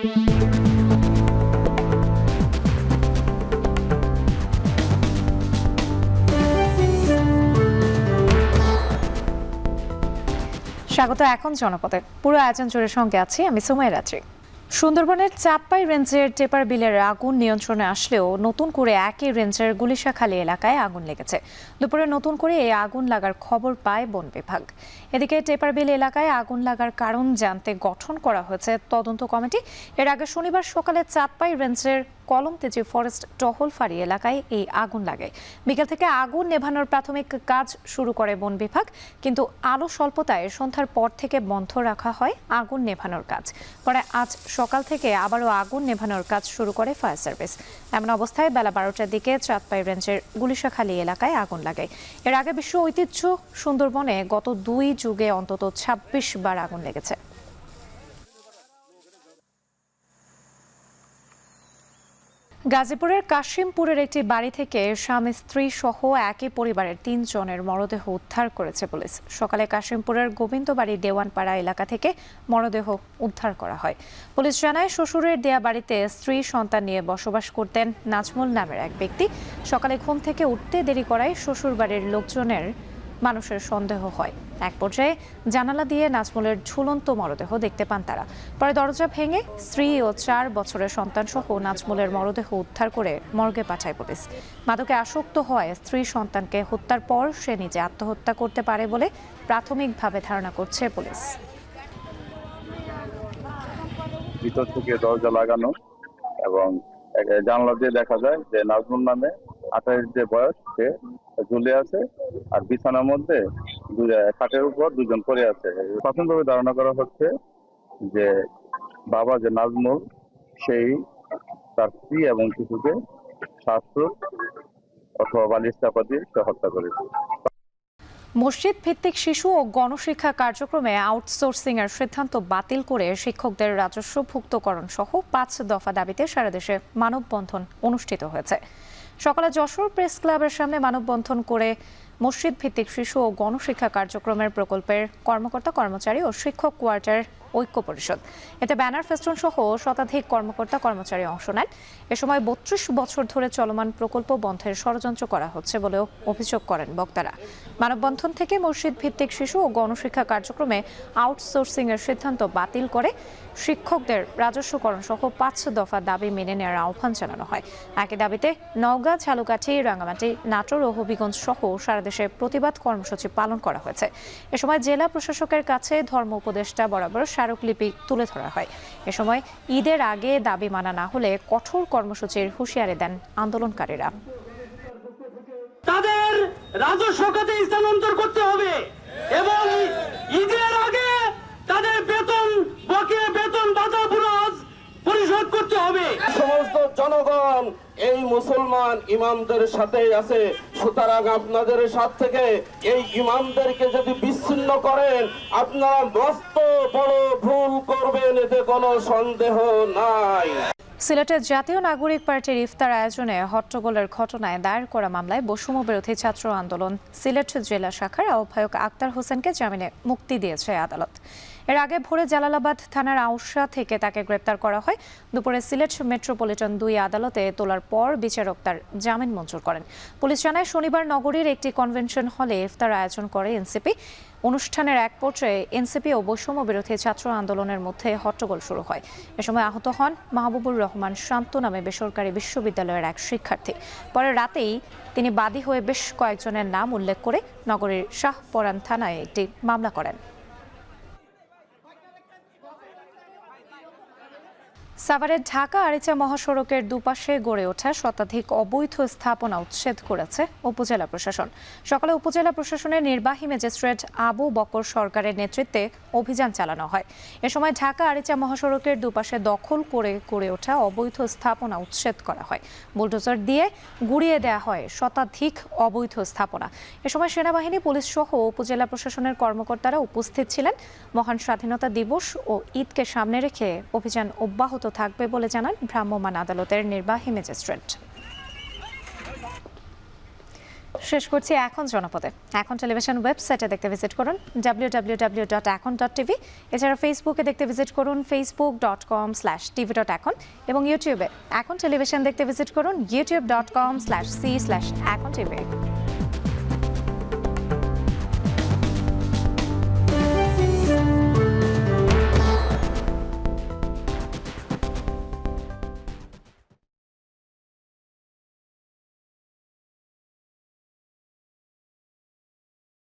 স্বাগত এখন জনপথে। পুরো আয়োজন জুড়ে সঙ্গে আছি আমি সুমাইয়া রাত্রি। সুন্দরবনের চাঁদপাই রেঞ্জের টেপার বিলের আগুন নিয়ন্ত্রণে আসলেও নতুন করে একই রেঞ্জের গুলিশাখালী এলাকায় আগুন লেগেছে। দুপুরে নতুন করে এই আগুন লাগার খবর পায় বন বিভাগ। এদিকে টেপার বিল এলাকায় আগুন লাগার কারণ জানতে গঠন করা হয়েছে তদন্ত কমিটি। এর আগে শনিবার সকালে চাঁদপাই রেঞ্জের কলমতেজি ফরেস্ট টহল ফাঁড়ি এলাকায় এই আগুন লাগে। বিকেল থেকে আগুন নেভানোর প্রাথমিক কাজ শুরু করে বন বিভাগ, কিন্তু আলো স্বল্পতায় সন্ধ্যার পর থেকে বন্ধ রাখা হয় আগুন নেভানোর কাজ। পরে আজ সকাল থেকে আবারও আগুন নেভানোর কাজ শুরু করে ফায়ার সার্ভিস। এমন অবস্থায় বেলা 12টার দিকে চাঁদপাই রেঞ্জের গুলিশাখালী এলাকায় আগুন লাগে। এর আগে বিশ্ব ঐতিহ্য সুন্দরবনে গত 2 যুগে অন্তত 26 বার আগুন লেগেছে। গাজীপুরের কাশিমপুরের একটি বাড়ি থেকে স্বামী স্ত্রী সহ একই পরিবারের 3 জনের মরদেহ উদ্ধার করেছে পুলিশ। সকালে কাশিমপুরের গোবিন্দবাড়ি দেওয়ানপাড়া এলাকা থেকে মরদেহ উদ্ধার করা হয়। পুলিশ জানায়, শ্বশুরের দেয়া বাড়িতে স্ত্রী সন্তান নিয়ে বসবাস করতেন নাজমুল নামের এক ব্যক্তি। সকালে ঘুম থেকে উঠতে দেরি করায় শ্বশুর বাড়ির লোকজনের মানুষের সন্দেহ হয়। এক পর্যায়ে জানালা দিয়ে নাজমুলের ঝুলন্ত মরদেহ দেখতে পান তারা। পরে দরজা ভেঙে স্ত্রী ও 4 বছরের সন্তান সহ নাজমুলের মরদেহ উদ্ধার করে মর্গে পাঠায় পুলিশ। মাদকে আসক্ত হয় স্ত্রী সন্তানকে হত্যার পর সে নিজে আত্মহত্যা করতে পারে বলে প্রাথমিকভাবে ধারণা করছে পুলিশ। ভিতর থেকে দরজা লাগানো এবং জানলা দিয়ে দেখা যায় যে নাজমুল নামে 28 যে বয়স, সে ঝুলে আছে আর বিছানার মধ্যে খাটের উপর 2 জন পড়ে আছে। প্রাথমিকভাবে ধারণা করা হচ্ছে যে বাবা যে নাজমুল, সেই তার স্ত্রী এবং শিশুকে শ্বাসরোধ অথবা বালিশ চাপা দিয়ে সে হত্যা করেছে। মসজিদ ভিত্তিক শিশু ও গণশিক্ষা কার্যক্রমে আউটসোর্সিং এর সিদ্ধান্ত বাতিল করে শিক্ষকদের রাজস্বভুক্তকরণ সহ 5 দফা দাবিতে সারা দেশে মানববন্ধন অনুষ্ঠিত হয়েছে। সকালে যশোর প্রেস ক্লাবের সামনে মানববন্ধন করে মসজিদ ভিত্তিক শিশু ও গণশিক্ষা কার্যক্রমের প্রকল্পের কর্মকর্তা কর্মচারী ও শিক্ষক কোয়ার্টার ঐক্য পরিষদ। এতে ব্যানার ফেস্টুন সহ শতাধিক কর্মকর্তা কর্মচারী অংশ নেন। এ সময় 32 বছর ধরে চলমান প্রকল্প বন্ধের ষড়যন্ত্র করা হচ্ছে বলেও অভিযোগ করেন বক্তারা। মানববন্ধন থেকে মসজিদ ভিত্তিক শিশু ও গণশিক্ষা কার্যক্রমে আউটসোর্সিং এর সিদ্ধান্ত বাতিল করে শিক্ষকদের রাজস্বকরণ সহ 5 দফা দাবি মেনে নেওয়ার আহ্বান জানানো হয়। একই দাবিতে নওগাঁ, ঝালকাঠি, রাঙ্গামাটি, নাটোর ও হবিগঞ্জ সহ সারা দেশে প্রতিবাদ কর্মসূচি পালন করা হয়েছে। এ সময় জেলা প্রশাসকের কাছে ধর্ম উপদেষ্টা বরাবর স্মারকলিপি তুলে ধরা হয়। এ সময় ঈদের আগে দাবি মানা না হলে কঠোর কর্মসূচির হুঁশিয়ারি দেন আন্দোলনকারীরা। তাদের রাজস্ব খাতে স্থানান্তর করতে হবে এবং ঈদের আগে তাদের বেতন, বকেয়া বেতন ভাতা পরিশোধ করতে হবে। সমস্ত জনগণ এই মুসলমান ইমামদের সাথেই আছে, সুতরাং আপনাদের সাথ থেকে এই ইমামদেরকে যদি বিচ্ছিন্ন করেন আপনারা মস্ত বড় ভুল করবেন, এতে কোনো সন্দেহ নাই। সিলেটের জাতীয় নাগরিক পার্টির ইফতার আয়োজনে হট্টগোলের ঘটনায় দায়ের করা মামলায় বৈষম্য বিরোধী ছাত্র আন্দোলন সিলেট জেলা শাখার আহ্বায়ক আক্তার হোসেনকে জামিনে মুক্তি দিয়েছে আদালত। এর আগে ভোরে জালালাবাদ থানার আউশা থেকে তাকে গ্রেপ্তার করা হয়। দুপুরে সিলেট মেট্রোপলিটন 2 আদালতে তোলার পর বিচারক তার জামিন মঞ্জুর করেন। পুলিশ জানায়, শনিবার নগরীর একটি কনভেনশন হলে ইফতার আয়োজন করে এনসিপি। অনুষ্ঠানের এক পর্যায়ে এনসিপি ও বৈষম্য বিরোধী ছাত্র আন্দোলনের মধ্যে হট্টগোল শুরু হয়। এ সময় আহত হন মাহবুবুর রহমান শান্ত নামে বেসরকারি বিশ্ববিদ্যালয়ের এক শিক্ষার্থী। পরে রাতেই তিনি বাদী হয়ে বেশ কয়েকজনের নাম উল্লেখ করে নগরীর শাহপরান থানায় একটি মামলা করেন। সাভারের ঢাকা আরিচা মহাসড়কের দুপাশে গড়ে ওঠা শতাধিক অবৈধ স্থাপনা উচ্ছেদ করেছে উপজেলা প্রশাসন। সকালে উপজেলা প্রশাসনের নির্বাহী ম্যাজিস্ট্রেট আবু বকর সরকারের নেতৃত্বে অভিযান চালানো হয়। এ সময় ঢাকা আরিচা মহাসড়কের দুপাশে দখল করে গড়ে ওঠা অবৈধ স্থাপনা উচ্ছেদ করা হয়। বুলডোজার দিয়ে গুড়িয়ে দেওয়া হয় শতাধিক অবৈধ স্থাপনা। এ সময় সেনাবাহিনী, পুলিশ সহ উপজেলা প্রশাসনের কর্মকর্তারা উপস্থিত ছিলেন। মহান স্বাধীনতা দিবস ও ঈদকে সামনে রেখে অভিযান অব্যাহত থাকবে বলে জানান ভ্রাম্যমাণ আদালতের নির্বাহী ম্যাজিস্ট্রেট। শেষ করছি এখন জনপদে। এখন টেলিভিশন ওয়েবসাইটে দেখতে ভিজিট করুন www.ekon.tv। এছাড়া ফেসবুকে দেখতে ভিজিট করুন facebook.com/tv.ekon এবং ইউটিউবে এখন টেলিভিশন দেখতে ভিজিট করুন youtube.com/c/ekontv।